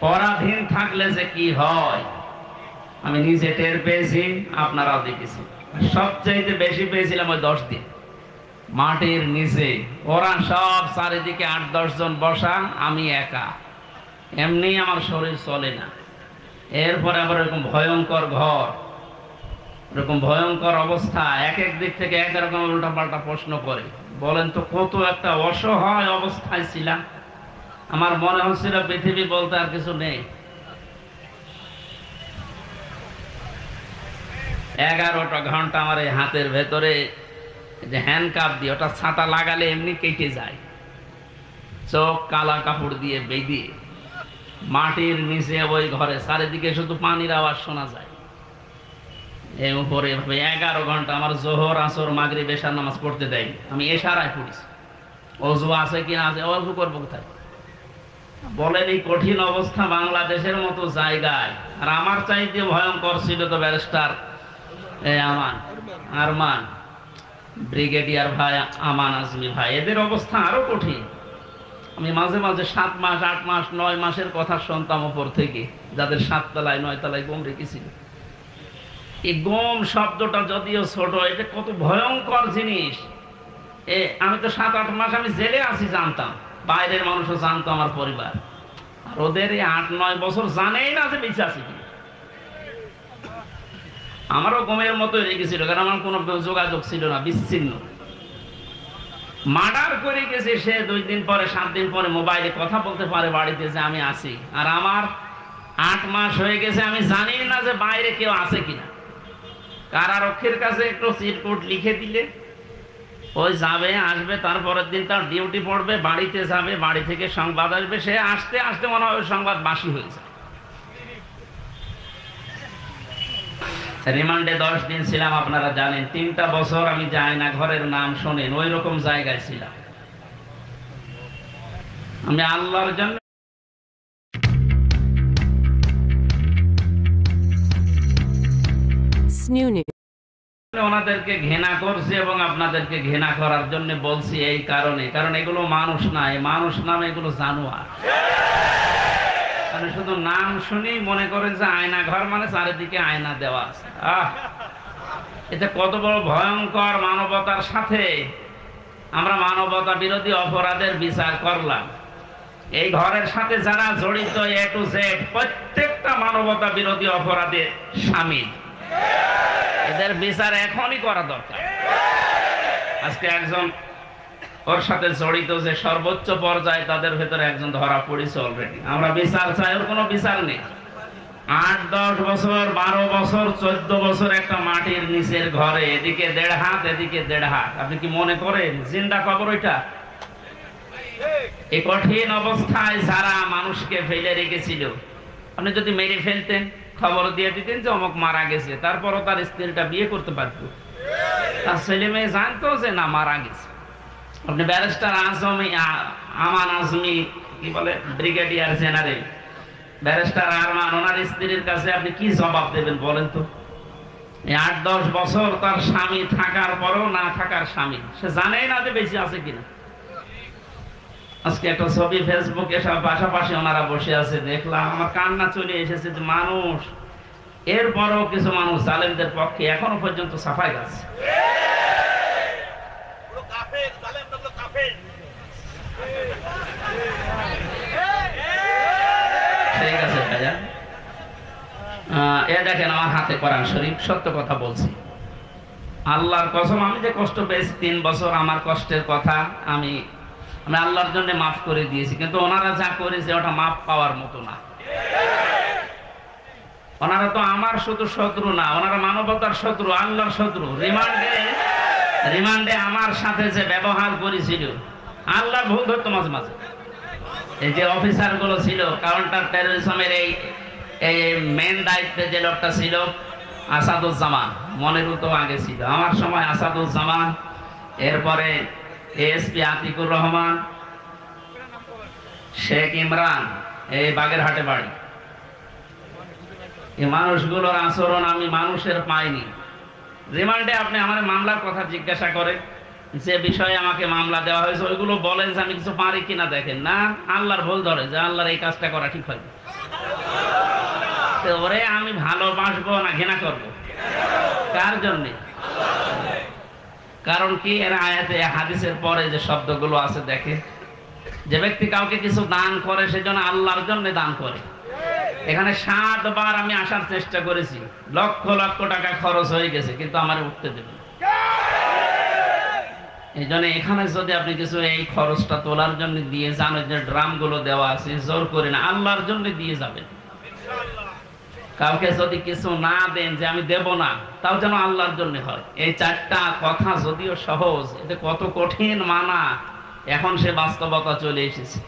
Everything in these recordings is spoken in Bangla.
পরাধীন থাকলে যে কি হয় আমি নিজে টের পেয়েছি, আপনারাও দেখেছি। সবচাইতে বেশি পেয়েছিলাম ওই 10 দিন মাটির নিচে। ওরা সব চারিদিকে 8-10 জন বসা, আমি একা। এমনি আমার শরীর চলে না। এরপরে আবার এরকম ভয়ঙ্কর ঘর, এরকম ভয়ঙ্কর অবস্থা, এক এক দিক থেকে এক রকম উল্টাপাল্টা প্রশ্ন করে। বলেন তো কত একটা অসহায় অবস্থায় ছিলাম। আমার মনে হচ্ছিল পৃথিবী বলতে আর কিছু নেই। 11টা ঘন্টা আমার এই হাতের ভেতরে যে হ্যান্ডকাপ দিয়ে, ওটা ছাতা লাগালে এমনি কেটে যায়। চোখ কালা কাপড় দিয়ে বেঁধে মাটির নিচে ওই ঘরে, চারিদিকে শুধু পানির আওয়াজ শোনা যায়। এই উপরে 11 ঘন্টা আমার জোহর, আসর, মাগরিব, এশার নামাজ পড়তে দেয়নি। আমি এশারায় পড়েছি। অজু আছে কিনা আছে, অজু করবো কোথায়? বলেন এই কঠিন অবস্থা বাংলাদেশের মতো জায়গায়। আর আমার চাইতে ভয়ঙ্কর ছিল তো ব্যারিস্টার আরমান, ব্রিগেডিয়ার ভাই আমান আজমি ভাই, এদের অবস্থা আরো কঠিন। আমি মাঝে মাঝে 7 মাস, 8 মাস, 9 মাসের কথা শুনতাম উপর থেকে, যাদের 7 তলায় 9 তলায় গম রেখেছিল। এই গম শব্দটা যদিও ছোট, এটা কত ভয়ঙ্কর জিনিস। আমি তো 7-8 মাস আমি জেলে আছি জানতাম, বাইরের মানুষও জানতো, আমার পরিবার। আর ওদের এই 8-9 বছর জানেই না যে বেঁচে আছে কি। আমারও গমের মতো রেখেছিল, কারণ আমার কোনো যোগাযোগ ছিল না, বিচ্ছিন্ন। মার্ডার করে গেছে সে 2 দিন পরে, 7 দিন পরে মোবাইলে কথা বলতে পারে বাড়িতে যে আমি আছি। আর আমার 8 মাস হয়ে গেছে, আমি জানি না যে বাইরে কেউ আছে কিনা। কারারক্ষীর কাছে একটু চিরকুট লিখে দিলে ওই যাবে, আসবে, তারপরের দিন তার ডিউটি পড়বে, বাড়িতে যাবে, বাড়ি থেকে সংবাদ আসবে, সে আসতে আসতে মনে হয় ওই সংবাদ বাসি হয়ে যায়। রিমান্ডে 10 দিন ছিলাম, আপনারা জানেন। 3টা বছর আমি যাই না ঘরের নাম শোনেন, ওই রকম জায়গায় ছিলাম। আমি আল্লাহর জন্য ওনাদেরকে ঘৃণা করছি এবং আপনাদেরকে ঘৃণা করার জন্য বলছি এই কারণে, কারণ এগুলো মানুষ না, মানুষ নাম, এগুলো জানোয়ার। শুধু নাম শুনি মনে করেন যে আয়না ঘর মানে চারিদিকে আয়না দেওয়া আছে। এটা কত বড় ভয়ঙ্কর মানবতার সাথে আমরা মানবতা বিরোধী অপরাধের বিচার করলাম। এই ঘরের সাথে যারা জড়িত A to Z প্রত্যেকটা মানবতা বিরোধী অপরাধে শামিল। এদের বিচার এখনই করা দরকার। আজকে একজন ওর সাথে জড়িত যে সর্বোচ্চ পর্যায়ে, তাদের ভেতরে একজন ধরা পড়েছে অলরেডি। আমরা বিচার চাই, ওর কোনো বিচার নেই। 8-10 বছর, 12 বছর, 14 বছর একটা মাটির নিচের ঘরে, এদিকে 1.5 হাত, এদিকে 1.5 হাত। আপনি কি মনে করেন জিন্দা কবর ওইটা? এই কঠিন অবস্থায় যারা মানুষকে ফেলে রেখেছিল, আপনি যদি মেরে ফেলতেন, খবর দিয়ে দিতেন যে অমুক মারা গেছে, তারপরও তার স্ত্রীটা বিয়ে করতে পারত, তার ছেলে মেয়ে জানতো যে না মারা গেছে। আপনি ব্যারিস্টার আমান আজমি, কি বলে, ব্রিগেডিয়ার জেনারেল ব্যারিস্টার আরমান, ওনার স্ত্রীর কাছে আপনি কি জবাব দেবেন বলেন তো? 8-10 বছর তার স্বামী থাকার পরও না থাকার স্বামী, সে জানেই না যে বেঁচে আছে কিনা। আজকে একটা ছবি ফেসবুকে সব পাশাপাশি ওনারা বসে আছে, দেখলাম, আমার কান্না চলে এসেছে যে মানুষ, এরপরও কিছু মানুষ জালেমদের পক্ষে এখনো পর্যন্ত সাফাই গাচ্ছে। ঠিক আছে ভাইয়া, দেখেন আমার হাতে কোরআন শরীফ, সত্য কথা বলছি, আল্লাহর কসম। আমি যে কষ্ট পেয়েছি 3 বছর, আমার কষ্টের কথা আমি আল্লাহর জন্য মাফ করে দিয়েছি। কিন্তু ওনারা যা করেছে ওটা মাফ পাওয়ার মতো না। ওনারা তো আমার শুধু শত্রু না, ওনারা মানবতার শত্রু, আল্লাহর শত্রু। রিমান্ডে আমার সাথে যে ব্যবহার করেছিল, আল্লাহর ভুল ধরতো মাঝে মাঝে। এই যে অফিসার গুলো ছিল, কাউন্টার টেররিজমের এই মেন দায়িত্বে যে লোকটা ছিল আসাদুজ্জামান, মনেরও তো আগে ছিল আমার সময় আসাদুজ্জামান, এরপরে এসপি আতিকুর রহমান, শেখ ইমরান, এই বাগেরহাটে বাড়ি। এই মানুষগুলোর আচরণ আমি মানুষের পাইনি। রিমান্ডে আপনি আমার মামলার কথা জিজ্ঞাসা করে, যে বিষয়ে আমাকে মামলা দেওয়া হয়েছে ওইগুলো বলেন যে আমি কিছু পারি কিনা, দেখেন না, আল্লাহর ভুল ধরে যে আল্লাহর এই কাজটা করা ঠিক হয়। তো ওরে আমি ভালোবাসবো না ঘৃণা করবো? কার জন্যে? কারণ কি, এর আয়াতে হাদিসের পরে যে শব্দগুলো আছে দেখে, যে ব্যক্তি কাউকে কিছু দান করে সেজন্য আল্লাহর জন্য দান করে। এখানে 7 বার আমি আসার চেষ্টা করেছি, লক্ষ লক্ষ টাকা খরচ হয়ে গেছে, কিন্তু আমার উঠতে দেবে না। এই জন্য এখানে যদি আপনি কিছু এই খরচটা তোলার জন্য দিয়ে যান, ওই যে ড্রাম গুলো দেওয়া আছে, জোর করে না, আল্লাহর জন্য দিয়ে যাবেন। কাউকে যদি কিছু না দেন যে আমি দেব না, তাও যেন আল্লাহর জন্য হয়। এই 4টা কথা যদিও সহজ, এতে কত কঠিন মানা, এখন সে বাস্তবতা চলে এসেছে।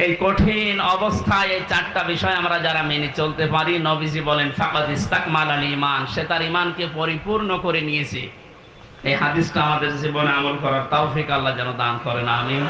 এই কঠিন অবস্থায় এই 4টা বিষয় আমরা যারা মেনে চলতে পারি, নবীজি বলেন ফাকাদ ইস্তাকমালাল ঈমান, সে তার ঈমানকে পরিপূর্ণ করে নিয়েছে। এই হাদিসটা আমাদের জীবনে আমল করার তৌফিক আল্লাহ যেন দান করেন, আমিন।